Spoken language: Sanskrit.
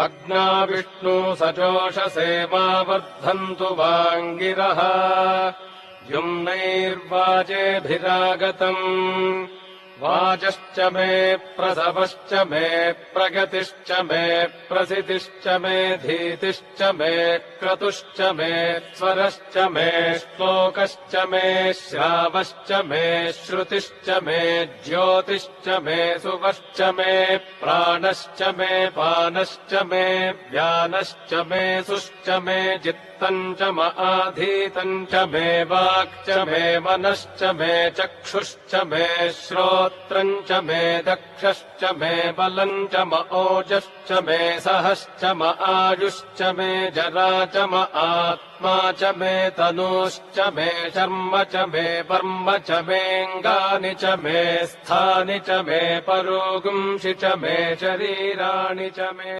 अग्ना विष्णु सचोषसे मा वर्धन्तु वाङ्गिरः युम्नैर्वाजेभिरागतम् वाजश्च मे प्रसवश्च मे प्रगतिश्च मे प्रसितिश्च मे धीतिश्च मे क्रतुश्च मे स्वरश्च मे श्लोकश्च मे श्रावश्च मे श्रुतिश्च मे ज्योतिश्च मे सुवश्च मे प्राणश्च मे पानश्च मे व्यानश्च मे सुश्च मे चित्तम् च आधीतम् च मे वाक्च मे मनश्च मे चक्षुश्च मे श्रोत्रम् च मे दक्षश्च मे बलम् च ओजश्च मे सहश्च आयुश्च मे जरा च आत्मा च मे तनूश्च मे शर्म च मे वर्म च मेऽङ्गानि च मे स्थानि च मे परोगुंषि च मे शरीराणि च मे